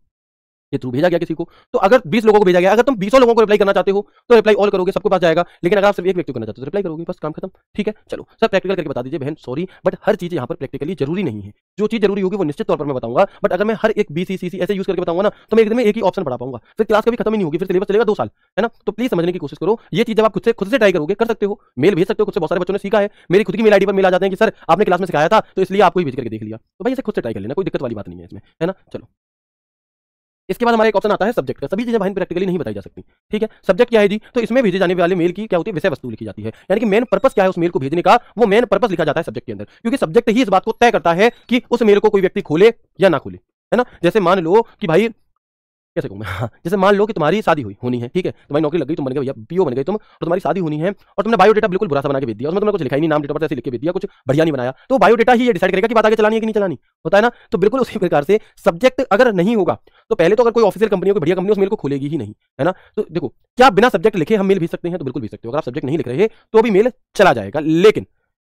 A: ये थ्रू भेजा गया किसी को, तो अगर 20 लोगों को भेजा गया, अगर तुम 20 लोगों को रिप्लाई करना चाहते हो तो रिप्लाई ऑल करोगे, सबके पास जाएगा, लेकिन अगर आप सिर्फ एक व्यक्ति को करना चाहते हो तो रिप्लाई करोगे, बस काम खत्म। ठीक है, चलो सर प्रैक्टिकल करके बता दीजिए बहन, सॉरी बट हर चीज यहाँ पर प्रैक्टिकली जरूरी नहीं है। जो चीज जरूरी होगी वो निश्चित तौर पर मैं बताऊंगा, बट अगर मैं हर एक बीसीसी ऐसे यूज करके बताऊंगा ना तो मैं एक दिन में एक ही ऑप्शन पढ़ा पाऊंगा, फिर क्लास कभी खत्म ही नहीं होगी, फिर सिलेबस चलेगा 2 साल, है ना। तो प्लीज समझने की कोशिश करो, ये चीज जब आप खुद से ट्राई करोगे कर सकते हो, मेल भेज सकते हो, खुद से बहुत सारे बच्चों ने सीखा है, मेरी खुद की मेल आईडी पर मेल आ जाते हैं कि सर आपने क्लास में सिखाया था तो इसलिए आपको ही भेज करके देख लिया, तो भाई इसे खुद से ट्राई कर लेना, कोई दिक्कत वाली बात नहीं है इसमें, है ना। चलो इसके बाद हमारा एक ऑप्शन आता है सब्जेक्ट का। सभी चीजें भाई प्रैक्टिकली नहीं बताई जा सकती। ठीक है, सब्जेक्ट क्या है जी, तो इसमें भेजे जाने वाले मेल की क्या होती है, विषय वस्तु लिखी जाती है, यानी कि मेन पर्पस क्या है उस मेल को भेजने का, वो मेन पर्पस लिखा जाता है सब्जेक्ट के अंदर, क्योंकि सब्जेक्ट ही इस बात को तय करता है कि उस मेल को कोई व्यक्ति खोले या ना खोले, है ना। जैसे मान लो कि भाई कैसे कहूँ मैं, हाँ, जैसे मान लो कि तुम्हारी शादी होनी है, ठीक है, तुम्हारी नौकरी लग गई, तुम बन गए भैया पीओ बन गए तुम, और तुम्हारी शादी होनी है, और तुमने बायोडेटा बिल्कुल बुरा सा बना के भेज दिया, उसमें तुमने कुछ लिखा ही नहीं, नाम डेट ऑफ बर्थ ऐसे लिख के भेज दिया, कुछ बढ़िया नहीं बनाया, तो बायोडेटा ही ये डिसाइड करेगा कि बात आगे चलानी है कि नहीं चलानी, होता है ना। तो बिल्कुल उसी प्रकार से सब्जेक्ट अगर नहीं होगा तो पहले तो अगर कोई ऑफिशियल कंपनी हो, कोई बढ़िया कंपनी उस मेल को खोलेगी ही नहीं, है ना। तो देखो, क्या बिना सब्जेक्ट लिखे हम मेल भेज सकते हैं? तो बिल्कुल भेज सकते हो। अगर आप सब्जेक्ट नहीं लिख रहे तो भी मेल चला जाएगा, लेकिन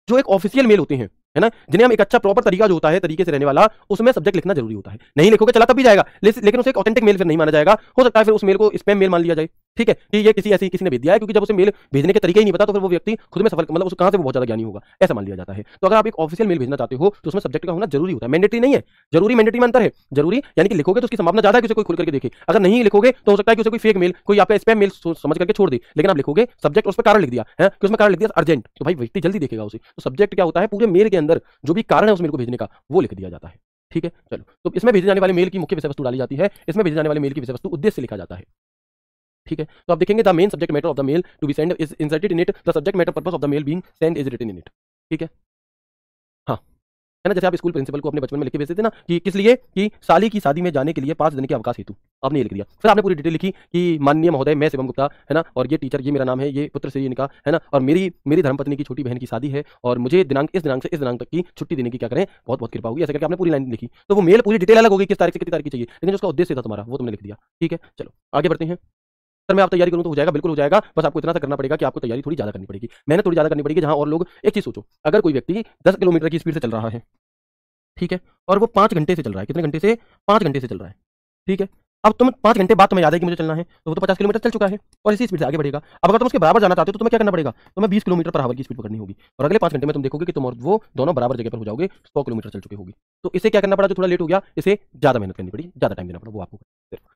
A: जो एक ऑफिशियल मेल होते हैं, है ना, जिन्हें हम एक अच्छा प्रॉपर तरीका जो होता है, तरीके से रहने वाला, उसमें सब्जेक्ट लिखना जरूरी होता है। नहीं लिखोगे चला तब भी जाएगा, लेकिन उसे एक ऑथेंटिक मेल फिर नहीं माना जाएगा। हो सकता है फिर उस मेल को स्पैम मेल मान लिया जाए, ठीक है, कि ये किसी ने भेज दिया है, क्योंकि जब उसे मेल भेजने के तरीके ही नहीं पता तो फिर वो व्यक्ति खुद में सफल, मतलब उसे कहां से वो बहुत ज्यादा ज्ञानी होगा, ऐसा मान लिया जाता है। तो अगर आप एक ऑफिशियल मेल भेजना चाहते हो तो उसमें सब्जेक्ट का होना जरूरी होता है, मैंडेटरी नहीं है। जरूरी मैंडेटरी में अंतर है। जरूरी यानी कि लिखोगे तो उसकी संभावना ज्यादा है कि उसे कोई खुल करके देखे, अगर नहीं लिखोगे तो हो सकता है कि उसे कोई फेक मेल, कोई आपका स्पैम मेल समझ करके छोड़ दे। लेकिन आप लिखोगे सब्जेक्ट, उस पर कारण लिख दिया है कि उसमें कारण लिख दिया अर्जेंट, तो भाई व्यक्ति जल्दी देखेगा उसे। तो सब्जेक्ट क्या होता है, पूरे मेल के अंदर जो भी कारण है उस मेल को भेजने का, वो लिख दिया जाता है, ठीक है। चलो, तो इसमें भेजे जाने वाले मेल की मुख्य विषय वस्तु डाली जाती है, इसमें भेजे जाने वाले मेल की विषय वस्तु उद्देश्य लिखा जाता है, ठीक है। तो आप देखेंगे the main subject matter of the mail to be send is inserted in it, the subject matter purpose of the mail being send is written in it, ठीक है। हाँ, है ना, जैसे आप स्कूल प्रिंसिपल को अपने बचपन में लिख के भेजते थे ना कि किस लिए, कि साली की शादी में जाने के लिए 5 दिन के अवकाश हेतु, आपने ये लिख दिया। फिर आपने पूरी डिटेल लिखी कि माननीय महोदय, मैं शिवम गुप्ता, है ना, और ये टीचर, ये मेरा नाम है, ये पुत्र से इनका, है ना, और मेरी धर्मपत्नी की छोटी बहन की शादी है, और मुझे इस दिनांक से इस दिनांक तक की छुट्टी देने की क्या करें, बहुत बहुत कृपा होगी, ऐसे करके आपने पूरी लाइन लिखी। तो वो मेल पूरी डिटेल अलग होगी, किस तारीख से कितनी तारीख की चाहिए, लेकिन उसका उद्देश्य था तुम्हारा, वो तुमने लिख दिया, ठीक है। चलो आगे बढ़ते हैं। सर मैं आप तैयारी करूं तो हो जाएगा, बिल्कुल हो जाएगा, बस आपको इतना सा करना पड़ेगा कि आपको तैयारी थोड़ी ज्यादा करनी पड़ेगी, मेहनत थोड़ी ज्यादा करनी पड़ेगी। जहां और लोग, एक चीज सोचो, अगर कोई व्यक्ति 10 किलोमीटर की स्पीड से चल रहा है, ठीक है, और वो 5 घंटे से चल रहा है, कितने घंटे से, 5 घंटे से चल रहा है, ठीक है। अब तुम 5 घंटे बाद तुम्हें याद है कि मुझे चलना है, तो वो तो 50 किलोमीटर चल चुका है और इसी स्पीड से आगे बढ़ेगा। अब अगर तुम उसके बराबर जाना चाहते हो तो तुम्हें क्या करना पड़ेगा, तुम्हें 20 किलोमीटर पर आवर की स्पीड पकड़नी होगी, और अगले 5 घंटे में तुम देखोगे कि तुम और वो दोनों बराबर जगह पर हो जाओगे, 100 किलोमीटर चल चुके होगी। तो इसे क्या करना पड़ा, जो थोड़ा लेट हो गया, इसे ज्यादा मेहनत करनी पड़ी, ज्यादा टाइम देना पड़ा, वो आपको,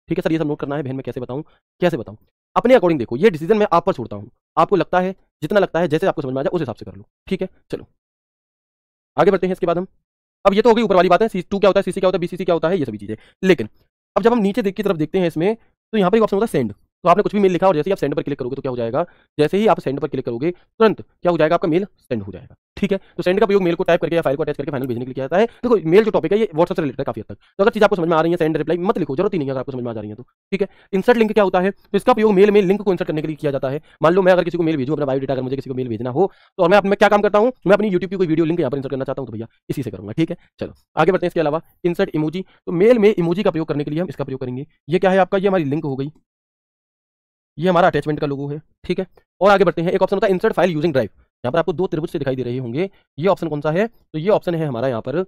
A: ठीक है। सर ये सब नोट करना है, बहन मैं कैसे बताऊं, कैसे बताऊं, अपने अकॉर्डिंग देखो, ये डिसीजन मैं आप पर छोड़ता हूँ, आपको लगता है, जितना लगता है, जैसे आपको समझ में आ जाए उस हिसाब से कर लो, ठीक है। चलो आगे बढ़ते हैं। इसके बाद हम, अब ये तो हो गई ऊपर वाली बात है, C2 क्या होता है, CC क्या होता है, BCC क्या होता है, ये सभी चीजें। लेकिन अब जब हम नीचे की तरफ देखते हैं इसमें, तो यहाँ पर एक ऑप्शन होता है सेंड। तो आपने कुछ भी मेल लिखा और जैसे ही आप सेंड पर क्लिक करोगे तो क्या हो जाएगा, जैसे ही आप सेंड पर क्लिक करोगे तुरंत क्या हो जाएगा, आपका मेल सेंड हो जाएगा, ठीक है। तो सेंड का उपयोग मेल को टाइप करके या फाइल को अटैच करके फाइनल भेजने के लिए किया जाता है। देखो मेल जो टॉपिक है ये व्हाट्सएप से रिलेटेड है काफी हद तक, तो अगर चीज आपको समझ में आ रही है, सेंड रिप्लाई मत लिखो, जरूरत ही नहीं है अगर आपको समझ में आ जा रही है तो, ठीक है। इंसर्ट लिंक क्या होता है, तो इसका उपयोग मेल में लिंक को इंसर्ट करने के लिए किया जाता है। मान लो मैं अगर किसी को मेल भेजूं, अपना बायोडेटा अगर मुझे किसी को मेल भेजना हो, तो मैं क्या काम करता हूं, मैं अपनी यूट्यूब की कोई वीडियो लिंक यहाँ पर इंसर्ट करना चाहता हूं, तो भैया इसी से करूंगा, ठीक है। चलो आगे बढ़ते हैं। इसके अलावा इंसर्ट इमोजी, तो मेल में इमोजी का प्रयोग करने के लिए हम इसका प्रयोग करेंगे। ये क्या है आपका, ये हमारी लिंक हो गई, ये हमारा अटैचमेंट का लोगो है, ठीक है। और आगे बढ़ते हैं, एक ऑप्शन होता है इंसर्ट फाइल यूजिंग ड्राइव। यहाँ पर आपको 2 त्रिभुज से दिखाई दे रहे होंगे, ये ऑप्शन कौन सा है, तो ये ऑप्शन है हमारा यहाँ पर,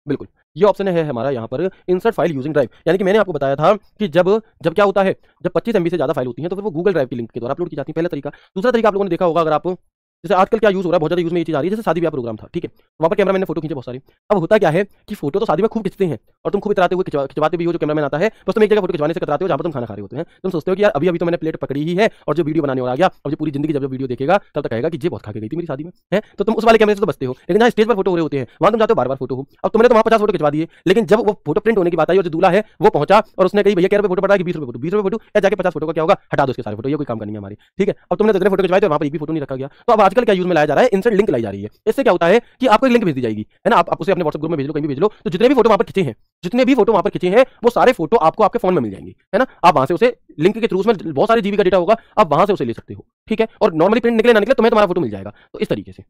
A: बिल्कुल ये ऑप्शन है हमारा यहाँ पर इंसर्ट फाइल यूजिंग ड्राइव। यानी कि मैंने आपको बताया था कि जब क्या होता है, जब 25 MB से ज्यादा फाइल होती है तो फिर वो गूगल ड्राइव की लिंक के द्वारा अपलोड की जाती है, पहला तरीका। दूसरा तरीका आप लोगों ने देखा होगा, अगर आप जैसे आजकल क्या यूज हो रहा है, बहुत ज्यादा यूज में ये चीज आ रही है, जैसे शादी ब्याह प्रोग्राम था, ठीक है, वहाँ पर कैमरा मैंने फोटो खींचे बहुत सारी। अब होता क्या है कि फोटो तो शादी में खूब खींचते हैं और तुम खूब इतराते हुए खिंचवाते भी हो, जो कैमरामैन आता है, बस तुम एक जगह फोटो खिंचवाने से कतराते हो जहाँ पर तुम खाना खा रहे होते हैं। तुम सोचते हो कि यार अभी अभी तो मैंने प्लेट पकड़ी ही है और जो वीडियो बनाने और आ गया, अब जो पूरी जिंदगी जब वीडियो देखेगा तब तक कहेगा कि ये बहुत खा के गई थी मेरी शादी में, है। तो तुम उस वाले कैमरे से तो बचते हो, लेकिन जहाँ स्टेज पर फोटो हो रहे होते हैं वहाँ तुम जाते हो बार-बार फोटो हो। अब तुमने तो वहाँ 50 फोटो खिंचवा दिए, लेकिन जब वो फोटो प्रिंट होने की बात आई और जो दूल्हा है वो पहुंचा और उसने कही भैया क्या रुपये फोटो पड़ा है कि 20 रुपये फोटो, 20 रुपये फोटो, या जाके 50 फोटो का क्या होगा, हटा दो उसके सारे फोटो, ये कोई काम करनी है हमारी, ठीक है। अब तुमने जितने फोटो खिंचवाए थे वहाँ पर एक भी फोटो नहीं रखा गया। तो अब आजकल क्या यूज में लाया जा रहा है, इंसर्ट लिंक लाई जा रही है। इससे क्या होता है कि आपको एक लिंक भेज दी जाएगी, है ना, आप उसे अपने व्हाट्सएप ग्रुप में भेज लो, कहीं भी भेज लो, तो जितने भी फोटो वहां पर खींचे हैं, वो सारे फोटो आपको आपके फोन में मिल जाएंगे, है ना। आप वहां से उसे लिंक के थ्रू, उसमें बहुत सारे जीबी का डेटा होगा, आप वहां से उसे ले सकते हो, ठीक है। और नॉर्मली प्रिंट निकले ना निकले तुम्हें तुम्हारा फोटो मिल जाएगा, तो इस तरीके से,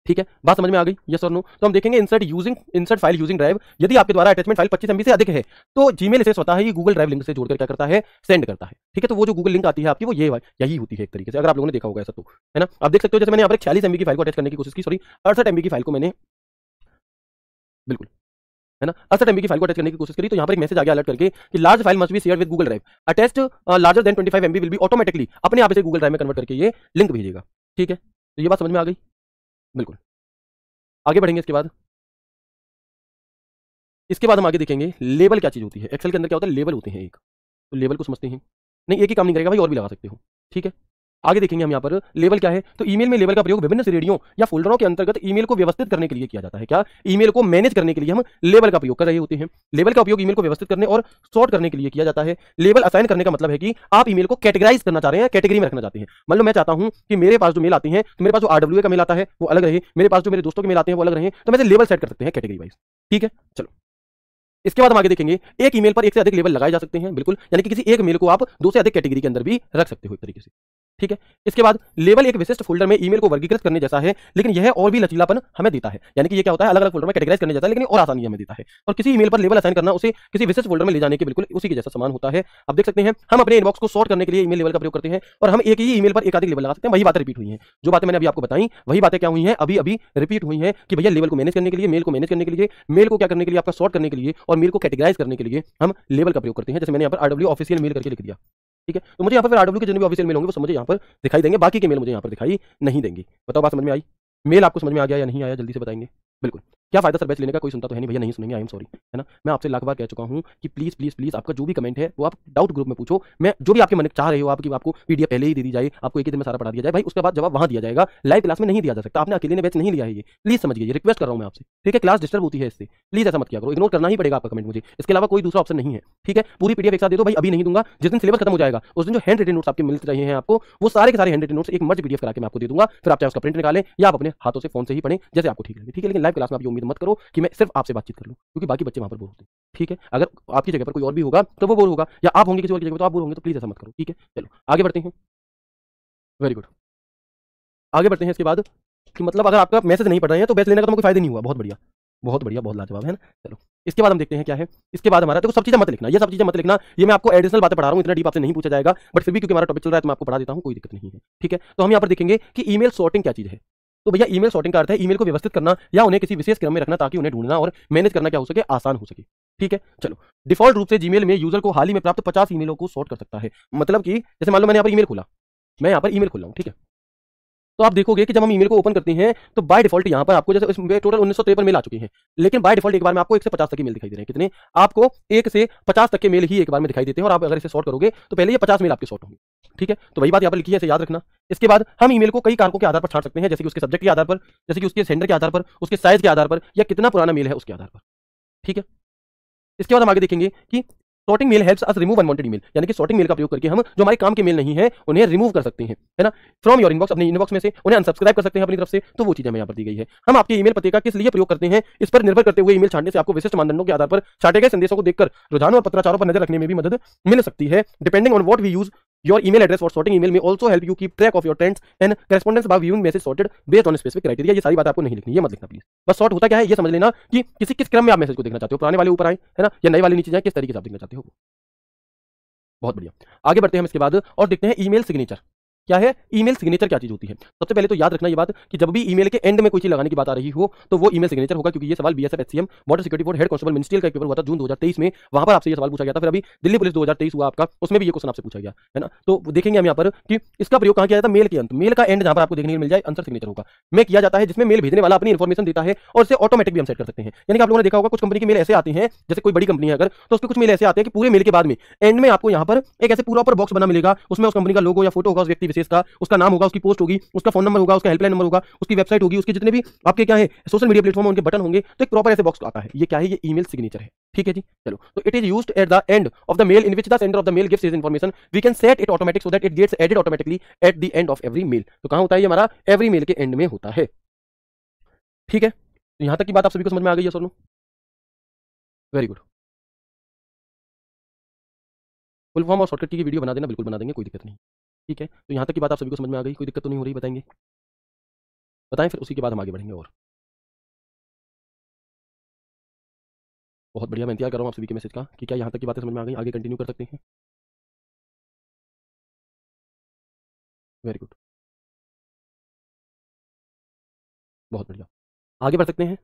A: ठीक है। बात समझ में आ गई, यस और नो। तो हम देखेंगे इंसर्ट फाइल यूजिंग ड्राइव। यदि आपके द्वारा अटैचमेंट फाइल 25 MB से अधिक है तो जीमेल इसे स्वतः ही गूगल ड्राइव लिंक से जोड़कर क्या करता है, सेंड करता है, ठीक है। तो वो जो गूगल लिंक आती है आपकी, वो यही होती है एक तरीके से, अगर आप लोगों ने देखा होगा ऐसा तो, है ना। आप देख सकते हो जैसे मैंने यहाँ पर 46 MB की फाइल को अटैच करने की कोशिश की, सॉरी 68 MB की फाइल को मैंने, बिल्कुल, है ना, 68 MB की फाइल को अटैच करने की कोशिश करी, तो यहाँ पर एक मैसेज आ गया अलर्ट करके कि large file must be share with Google drive, attached larger than 25 MB will be automatically, अपने आप इसे गूगल ड्राइव में कन्वर्ट करके ये लिंक भेजेगा, ठीक है। तो ये बात समझ में आ गई, बिल्कुल। आगे बढ़ेंगे। इसके बाद हम आगे देखेंगे लेबल क्या चीज होती है। एक्सेल के अंदर क्या होता है, लेबल होते हैं एक, तो लेबल को समझते हैं। नहीं एक ही काम नहीं करेगा भाई, और भी लगा सकते हो, ठीक है। आगे देखेंगे हम यहाँ पर लेबल क्या है, तो ईमेल में लेबल का प्रयोग विभिन्न श्रेणियों या फोल्डरों के अंतर्गत ईमेल को व्यवस्थित करने के लिए किया जाता है। क्या, ईमेल को मैनेज करने के लिए हम लेबल का प्रयोग कर रहे होते हैं। लेबल का उपयोग ईमेल को व्यवस्थित करने और सॉर्ट करने के लिए किया जाता है। लेबल असाइन करने का मतलब है कि आप ईमेल को कैटेगराइज करना चाह रहे हैं, कैटेगरी में रखना चाहते हैं। मान लो मैं चाहता हूं कि मेरे पास जो मेल आती है, तो मेरे पास जो RWA का मेल आता है वो अलग रहे, मेरे पास जो मेरे दोस्तों के मेल आते हैं वो अलग रहे, तो मैं लेबल सेट कर सकते हैं कैटेगरी वाइज, ठीक है। चलो इसके बाद हम आगे देखेंगे एक ईमेल पर एक से अधिक लेबल लगाए जा सकते हैं, बिल्कुल, यानी कि किसी एक मेल को आप दो से अधिक कैटेगरी के अंदर भी रख सकते हो एक तरीके से। ठीक है। इसके बाद लेबल एक विशिष्ट फोल्डर में ईमेल को वर्गीकृत करने जैसा है, लेकिन यह और भी लचीलापन हमें देता है, यानी कि ये क्या होता है, अलग अलग फोल्डर में कैटेगराइज करने जैसा है, लेकिन और आसानी हमें देता है। और किसी ईमेल पर लेबल असाइन करना उसे किसी विशिष्ट फोल्डर में ले जाने के बिल्कुल उसी के जैसा समान होता है। अब देख सकते हैं हम अपने इनबॉक्स को सॉर्ट करने के लिए ईमेल लेबल का प्रयोग करते हैं, और हम एक ही ईमेल पर एकाधिक लेबल लगा सकते हैं। वही बातें रिपीट हुई हैं, जो बातें मैंने अभी आपको बताई वही बातें क्या हुई हैं, अभी अभी रिपीट हुई हैं कि भैया लेबल को मैनेज करने के लिए, मेल को मैनेज करने के लिए, मेल को क्या करने के लिए, आपका सॉर्ट करने के लिए, और मेल को कैटेगराइज करने के लिए हम लेबल का प्रयोग करते हैं। जैसे मैंने यहाँ पर आरडब्ल्यू ऑफिशियल मेल करके लिख दिया। ठीक है, तो मुझे यहाँ पर आरडब्ल्यू के जितने भी ऑफिशियल मेल होंगे वो सब मुझे यहाँ पर दिखाई देंगे, बाकी के मेल मुझे यहाँ पर दिखाई नहीं देंगे। बताओ बात समझ में आई? मेल आपको समझ में आ गया या नहीं आया, जल्दी से बताएंगे। बिल्कुल, क्या फायदा सर बैच लेने का, कोई सुनता तो है नहीं भैया, नहीं सुनेंगे, आई एम सॉरी, है ना। मैं आपसे लाख बार कह चुका हूँ कि प्लीज प्लीज प्लीज आपका जो भी कमेंट है वो आप डाउट ग्रुप में पूछो। मैं जो भी आपके मन चाह रहे हो आपकी, आपको पीडीएफ पहले ही दे दी जाए, आपको एक ही दिन में सारा पढ़ा दिया जाए भाई, उसके बाद जवाब वहां दिया जाएगा, लाइव क्लास में नहीं दिया जा सकता। आपने अकेले ने बैच नहीं लिया है, ये प्लीज समझिए, ये रिक्वेस्ट कर रहा हूं मैं आपसे। ठीक है, क्लास डिस्टर्ब होती है इससे, प्लीज ऐसा मत किया करो, इग्नोर करना ही पड़ेगा आपका कमेंट मुझे, इसके अलावा कोई दूसरा ऑप्शन नहीं है। ठीक है, पूरी पीडीएफ एक साथ दे दो भाई, अभी नहीं दूंगा, जिस दिन सिलेबस खत्म हो जाएगा उस दिन जो हैंड रिटन नोट्स आपके मिल रहे हैं आपको, वो सारे के सारे हैंड रिटन नोट्स एक मर्ज पीडीएफ करा के मैं आपको दे दूंगा, फिर आप चाहे उसका प्रिंट निकालें या आप अपने हाथों से फोन से ही पढ़ें, जैसे आपको ठीक लगे। ठीक है, लेकिन लाइव क्लास में आप ये उम्मीद मत करो कि मैं सिर्फ आपसे बातचीत कर लूं, क्योंकि बाकी बच्चे वहां पर बोर होते हैं। ठीक है, अगर आपकी जगह पर कोई और भी होगा तो वो बोर होगा, या आप होंगे किसी और की जगह तो आप बोर होंगे, तो प्लीज ऐसा मत करो। ठीक है, चलो आगे बढ़ते हैं। वेरी गुड, आगे बढ़ते हैं। इसके बाद कि मतलब अगर आपका मैसेज नहीं पढ़ रहे हैं तो बैच लेने का तो कोई फायदा नहीं हुआ। बहुत बढ़िया, बहुत बढ़िया, बहुत लाजवाब, है ना। चलो इसके बाद हम देखते हैं क्या है। इसके बाद हमारा देखो, सब चीजें मत लिखना, ये सब चीजें मत लिखना, ये मैं आपको एडिशनल बातें पढ़ा रहा हूं, इतना डीप आपसे नहीं पूछा जाएगा, बट फिर भी क्योंकि हमारा टॉपिक चल रहा है तो मैं आपको पढ़ा देता हूं, कोई दिक्कत नहीं है। ठीक है, तो हम यहाँ पर देखेंगे कि ईमेल सॉर्टिंग क्या चीज है। तो भैया ईमेल सॉर्टिंग का अर्थ है ईमेल को व्यवस्थित करना या उन्हें किसी विशेष क्रम में रखना, ताकि उन्हें ढूंढना और मैनेज करना क्या हो सके, आसान हो सके। ठीक है, चलो डिफॉल्ट रूप से जीमेल में यूजर को हाल ही में प्राप्त 50 ईमेलों को सॉर्ट कर सकता है। मतलब कि जैसे मान लो मैंने यहाँ पर ईमेल खोला, मैं यहाँ पर ईमेल खोल रहा हूँ, ठीक है, तो आप देखोगे कि जब हम ईमेल को ओपन करते हैं तो बाय डिफॉल्ट यहाँ पर आपको, जैसे इसमें टोटल 1953 मेल आ चुके हैं, लेकिन बाय डिफॉल्ट एक बार में आपको 1 से 50 तक के मेल दिखाई दे रहे हैं। कितने? आपको 1 से 50 तक के मेल ही एक बार में दिखाई देते हैं, और आप अगर इसे सॉर्ट करोगे तो पहले ये 50 मेल आपके सॉर्ट होंगे। ठीक है, तो वही बात यहाँ पर लिखी है, इसे याद रखना। इसके बाद हम ईमेल को कई कारकों के आधार पर छांट सकते हैं, जैसे कि उसके सब्जेक्ट के आधार पर, जैसे कि उसके सेंडर के आधार पर, उसके साइज के आधार पर, या कितना पुराना मेल है उसके आधार पर। ठीक है, इसके बाद हम आगे देखेंगे कि sorting mail helps us remove unwanted email, यानी कि सॉर्टिंग मेल का प्रयोग करके हम जो हमारे काम के मेल नहीं है उन्हें रिमूव कर सकते हैं, है ना, फ्रॉम योर इनबॉक्स, अपने इनबॉक्स में से उन्हें अनसब्सक्राइब कर सकते हैं अपनी तरफ से। तो वो चीजें हमें यहाँ पर दी गई है। हम आपके ईमेल पते का किस लिए प्रयोग करते हैं इस पर निर्भर करते हुए ईमेल छांटने से आपको विशिष्ट मानदंडों के आधार पर छाटे गए संदेशों को देखकर रुझानों और पत्राचारों पर नजर रखने में भी मदद मिल सकती है। Depending on what we use your email address for sorting email may also help you keep track of your trends and correspondence by viewing message sorted based on specific criteria. ये सारी बात आपको नहीं लिखनी, ये मत लिखना प्लीज। बस सॉर्ट होता क्या है ये समझ लेना कि किस क्रम में आप मैसेज को देखना चाहते हो, पुराने वाले ऊपर आए, है ना, या नए वाले नीचे जाए, किस तरीके से आप देखना चाहते हो। बहुत बढ़िया, आगे बढ़ते हैं हम इसके बाद और देखते हैं ईमेल सिग्नेचर क्या है। ईमेल सिग्नेचर क्या चीज होती है? सबसे पहले तो याद रखना ये बात कि जब भी ईमेल के एंड में कोई चीज लगाने की बात आ रही हो तो वो ईमेल सिग्नेचर होगा, क्योंकि ये सवाल BSF HCM border security force head constable ministerial का एक पेपर हुआ था जून 2023 में, वहां पर आपसे ये सवाल पूछा गया था। फिर अभी दिल्ली पुलिस 2023 हुआ आपका, उसमें भी ये क्वेश्चन आपसे पूछा गया, है ना। तो देखेंगे हम यहाँ पर कि इसका प्रयोग कहां किया जाता है, मेल के अंत, मेल का एंड जहां पर आपको देखने को मिल जाए आंसर सिग्नेचर होगा में किया जाता है, जिसमें मेल भेजने वाला अपनी इन्फॉर्मेशन देता है और इसे ऑटोमेटिक भी हम सेट कर सकते हैं। यानी कि आप लोगों ने देखा होगा कुछ कंपनी के मेल ऐसे आते हैं, जैसे कोई बड़ी कंपनी है अगर, तो उसके कुछ मेल ऐसे आते हैं कि पूरे मेल के बाद में एंड में आपको यहाँ पर एक ऐसे पूरा बॉक्स बना मिलेगा, उसमें उस कंपनी का लोगो या फोटो होगा, उस व्यक्ति विशेष का, उसका नाम होगा, उसकी पोस्ट होगी, उसका फोन नंबर होगा, उसका हेल्पलाइन नंबर होगा, उसकी वेबसाइट होगी, उसके जितने भी आपके क्या है सोशल मीडिया प्लेटफॉर्म उनके बटन होंगे, तो एक प्रॉपर ऐसे बॉक्स आता है। ये क्या है? ये ईमेल सिग्नेचर है। ठीक है जी, चलो, तो it is used at the end of the mail in which the sender of the mail gives his information, we can set it automatic so that it gets added automatically at the end of every mail. तो कहां होता है ये हमारा? Every mail के and में होता है। ठीक है, तो यहां तक की बात आप सभी को समझ में आ गई है Sonu? Very good. Full form और शॉर्टकट की वीडियो बना देना, बिल्कुल बना देंगे, कोई दिक्कत नहीं। ठीक है, तो यहां तक की बात आप सभी को समझ में आ गई, कोई दिक्कत तो नहीं हो रही? बताएंगे, बताएं, फिर उसी के बाद हम आगे बढ़ेंगे। और बहुत बढ़िया, मैं इंतजार कर रहा हूँ आप सभी के मैसेज का कि क्या यहाँ तक की बातें समझ में आ गई, आगे कंटिन्यू कर सकते हैं। वेरी गुड, बहुत बढ़िया, आगे बढ़ सकते हैं।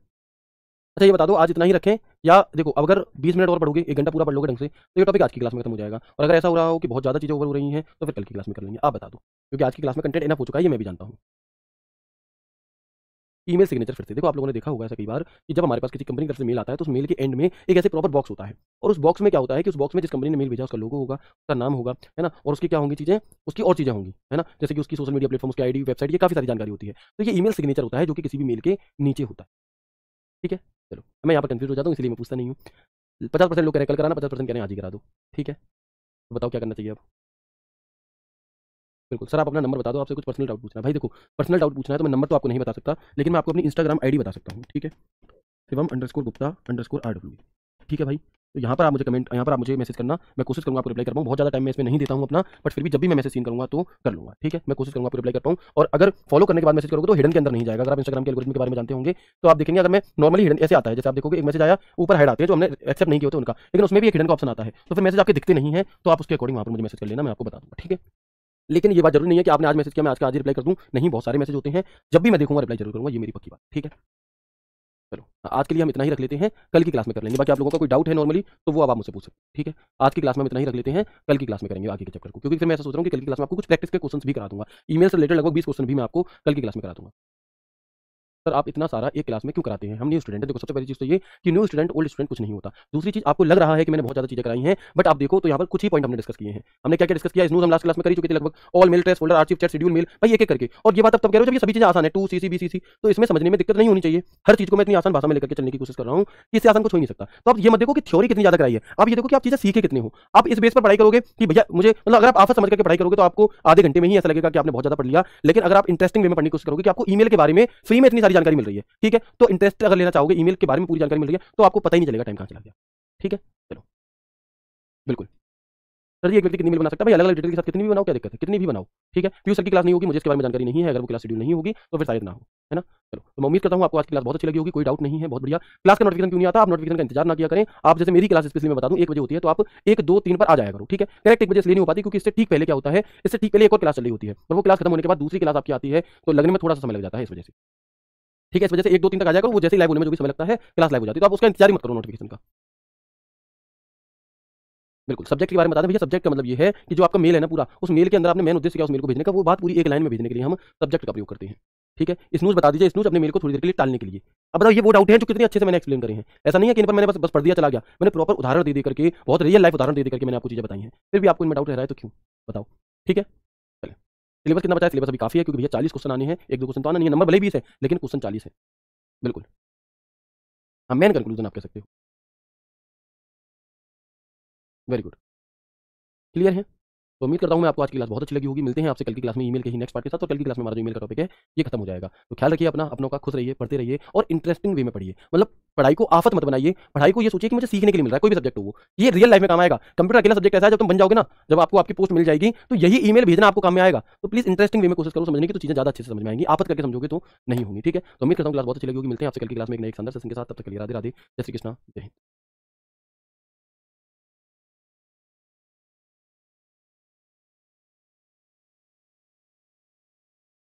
A: अच्छा ये बता दो, आज इतना ही रखें या देखो अगर 20 मिनट और पढ़ोगे, 1 घंटा पूरा पढ़ लोगे ढंग से, तो ये टॉपिक आज की क्लास में खत्म हो जाएगा। और अगर ऐसा हो रहा हो कि बहुत ज़्यादा चीज़ें ओवर हो रही हैं तो फिर कल की क्लास में कर लेंगे। आप बता दो, क्योंकि आज की क्लास में कंटेंट इनफ हो चुका है, ये मैं भी जानता हूँ। ईमेल सिग्नेचर फिर से देखो, आप लोगों ने देखा होगा ऐसा कई बार कि जब हमारे पास किसी कंपनी की तरफ से मेल आता है तो उस मेल के एंड में एक ऐसे प्रॉपर बॉक्स होता है, और उस बॉक्स में क्या होता है कि उस बॉक्स में जिस कंपनी ने मेल भेजा उसका लोगो होगा, उसका नाम होगा, है ना, और उसकी क्या होंगी चीज़ें, उसकी और चीज़ें होंगी, है ना, जैसे कि उसकी सोशल मीडिया प्लेटफॉर्म, उसकी आईडी, वेबसाइट, ये काफ़ी सारी जानकारी होती है। तो ये ईमेल सिग्नेचर होता है जो कि किसी भी मेल के नीचे होता है। ठीक है, चलो मैं यहाँ पर कंफ्यूज हो जाता हूँ, इसलिए मैं पूछता नहीं हूँ। 50% लोग कह रहे हैं कल कराना, 50% कह रहे हैं आज ही करा दो। ठीक है, तो बताओ क्या करना चाहिए अब? बिल्कुल सर, आप अपना नंबर बता दो, आपसे कुछ पर्सनल डाउट पूछना है। भाई देखो, पर्सनल डाउट पूछना है तो मैं नंबर तो आपको नहीं बता सकता, लेकिन मैं आपको अपनी इंस्टाग्राम आईडी बता सकता हूँ। ठीक है, शिवम _गुप्ता _RW। ठीक है भाई। तो यहाँ पर आप मुझे कमेंट, यहाँ पर आप मुझे मैसेज करना, मैं कोशिश करूँगा आपको रिप्लाई कर पाऊँ। बहुत ज़्यादा टाइम मैं इसमें नहीं देता हूँ अपना, बट फिर भी जब भी मैं मैसेज सीन करूँगा तो कर लूँगा, ठीक है। मैं कोशिश करूँगा आपको रिप्लाई कर पाऊँ, और अगर फॉलो करने के बाद मैसेज करोगे तो हिडन के अंदर नहीं जाएगा। अगर आप इंस्टाग्राम के एल्गोरिथम के बारे में जानते होंगे तो आप देखेंगे, अगर मैं नॉर्मली हिडन ऐसे आता है, जैसे आप देखोगे एक मैसेज आया, ऊपर हाइड आती है जो हमने एक्सेप्ट नहीं किए होते उनका, लेकिन उसमें भी एक हिडन का ऑप्शन आता है, तो फिर मैसेज आपके दिखते नहीं है, तो आप उसके अकॉर्डिंग वहाँ पर मुझे मैसेज कर लेना, मैं आपको बता दूँगा, ठीक है। लेकिन ये बात जरूरी नहीं है कि आपने आज मैसेज किया मैं आज का आज ही रिप्लाई कर दूँ, नहीं, बहुत सारे मैसेज होते हैं, जब भी मैं देखूंगा रिप्लाई जरूर करूँगा, ये मेरी पक्की बात, ठीक है। चलो, आज के लिए हम इतना ही रख लेते हैं, कल की क्लास में कर लेंगे। बाकी आप लोगों का कोई डाउट है नॉर्मली तो वो आप मुझसे पूछ सकते हैं, ठीक है। आज की क्लास में हम इतना ही रख लेते हैं, कल की क्लास में करेंगे आगे के चैप्टर को, क्योंकि फिर मैं ऐसा सोच रहा हूँ कि कल की क्लास में आपको कुछ प्रैक्टिस के क्वेश्चंस भी करा दूंगा। ईमेल से रिलेटेड लगभग 20 क्वेश्चन भी मैं आपको कल की क्लास में करा दूंगा। सर आप इतना सारा एक क्लास में क्यों कराते हैं? हम न्यू स्टूडेंट है। देखो, सबसे पहली चीज़ तो ये कि न्यू स्टूडेंट ओल्ड स्टूडेंट कुछ नहीं होता। दूसरी चीज़, आपको लग रहा है कि मैंने बहुत ज़्यादा चीज़ें कराई हैं, बट आप देखो तो यहाँ पर कुछ ही पॉइंट हमने डिस्कस किए हैं। हमने क्या क्या डिस्कस किया? स्नूज हम लास्ट क्लास में कर ही चुके थे लगभग, all mail, trash, folder, archive, chat, schedule, mail, भाई एक एक करके। और ये बात तब कह रहे हो जब ये सभी चीज़ें आसान है, 2 CC BCC, तो इसमें समझने में दिक्कत नहीं होनी चाहिए। हर चीज़ को मैं इतनी आसान भाषा में लेकर के चलने की कोशिश कर रहा हूँ कि इससे आसान कुछ हो ही नहीं सकता। तो आप ये मत देखो कि थ्योरी कितनी ज़्यादा कराई है, आप ये देखो कि आप चीज़ें सीखे कितने हो। आप इस बेस पर पढ़ाई करोगे कि भैया मुझे, मतलब अगर आप आफत समझ करके पढ़ाई करोगे तो आपको आधे घंटे में ही ऐसा लगेगा कि आपने बहुत ज़्यादा पढ़ लिया। लेकिन अगर आप इंटरेस्टिंग वे में पढ़ने की कोशिश करोगे कि आपको ईमेल के बारे में फ्री में इतनी सारी जानकारी मिल रही है, ठीक है, तो इंटरेस्ट अगर लेना चाहोगे, ईमेल के बारे में पूरी जानकारी मिल रही है, तो आपको पता ही नहीं चलेगा टाइम कहाँ चला गया, ठीक है। चलो, बिल्कुल। सर जी एक व्यक्ति कितनी मेल बना सकता है? भाई अलग अलग डिटेल के साथ कितनी भी बनाओ, क्या दिक्कत है, कितनी भी बनाओ, ठीक है। पीयू सर की क्लास नहीं होगी, मुझे इसके बारे में जानकारी नहीं है, अगर वो क्लास शेड्यूल नहीं होगी तो फिर शायद ना हो, है ना। चलो, तो मैं उम्मीद करता हूँ आपको आज की क्लास बहुत अच्छी लगी होगी, कोई डाउट नहीं है, बहुत बढ़िया। क्लास का नोटिफिकेशन क्यों नहीं आता? आप नोटिफिकेशन का इंतजार ना किया करें। आप जैसे मेरी क्लास स्पेशली मैं बता दूं 1 बजे होती है, तो आप 1, 2, 3 पर आ जाया करो, ठीक है। करेक्ट 1 बजे इसलिए नहीं हो पाती क्योंकि इससे ठीक पहले क्या होता है, इससे ठीक पहले एक और क्लास चल रही होती है, और वो क्लास खत्म होने के बाद दूसरी क्लास आपकी आती है, तो लगने में थोड़ा सा समय लग जाता है इस वजह से, ठीक है। इस वजह से 1, 2, 3 तक आ जाया करो, वो जैसे ही लाइव होने में जो भी समय लगता है क्लास लाइव हो जाती है, तो आप उसका इंतजार ही मत करो नोटिफिकेशन का। बिल्कुल, सब्जेक्ट के बारे में बता दें भैया। सब्जेक्ट का मतलब ये है कि जो आपका मेल है ना पूरा, उस मेल के अंदर आपने मेन उद्देश्य क्या उस मेल को भेजने का, वो बात पूरी एक लाइन में भेजने के लिए हम सब्जेक्ट का प्रयोग करते हैं, ठीक है। स्नूज बता दीजिए, स्नूज अपने मेल को थोड़ी देर के लिए टालने के लिए। अब बताओ, ये वो डाउट है जो कितने अच्छे से मैंने एक्सप्लेन करे हैं। ऐसा नहीं है कि इन पर मैंने बस बस पढ़ दिया चला गया, मैंने प्रॉपर उदाहरण दे करके, बहुत रियल लाइफ उदाहरण दे करके मैंने आपको चीजें बताई हैं। फिर भी आपको इनमें डाउट रह रहा है तो क्यों, बताओ, ठीक है। चलिए, सिलेबस कितना बचा है? सिलेबस अभी काफी है, क्योंकि भैया 40 क्वेश्चन आने हैं, 1-2 क्वेश्चन तो आना नहीं है, नंबर भले ही 20 है लेकिन क्वेश्चन 40 है। बिल्कुल, हाँ, मेन कंक्लूजन आप कह सकते हो। वेरी गुड, क्लियर है। तो उम्मीद करता हूँ मैं आपको आज की क्लास बहुत अच्छी लगी होगी। मिलते हैं आपसे कल की क्लास में ईमेल के ही नेक्स्ट पार्ट के साथ, और कल की क्लास में हमारा जो ईमेल का टॉपिक है ये खत्म हो जाएगा। तो ख्याल रखिए अपना, अपनों का, खुश रहिए, पढ़ते रहिए और इंटरेस्टिंग वे में पढ़िए। मतलब पढ़ाई को आफत मत बनाइए, पढ़ाई को ये सोचिए कि मुझे सीखने के लिए मिल रहा है, कोई भी सब्जेक्ट हो वो, ये रियल लाइफ में काम आएगा। कंप्यूटर अकेला सब्जेक्ट ऐसा है, जब तुम बन जाओगे ना, जब आपको आपकी पोस्ट मिल जाएगी, तो यही ईमेल भेजना आपको काम में आएगा। तो प्लीज इंटरेस्टिंग वे में कोशिश करो समझने की, तो चीजें ज्यादा अच्छे से समझ में आएंगी। आफत करके समझोगे तो नहीं होंगी, ठीक है। तो उम्मीद करता हूँ क्लास बहुत अच्छी लगी होगी। मिलते हैं आपसे कल की क्लास में एक नए शानदार सेशन के साथ, तब तक के लिए राधे राधे, जय श्री कृष्णा, जय हिंद।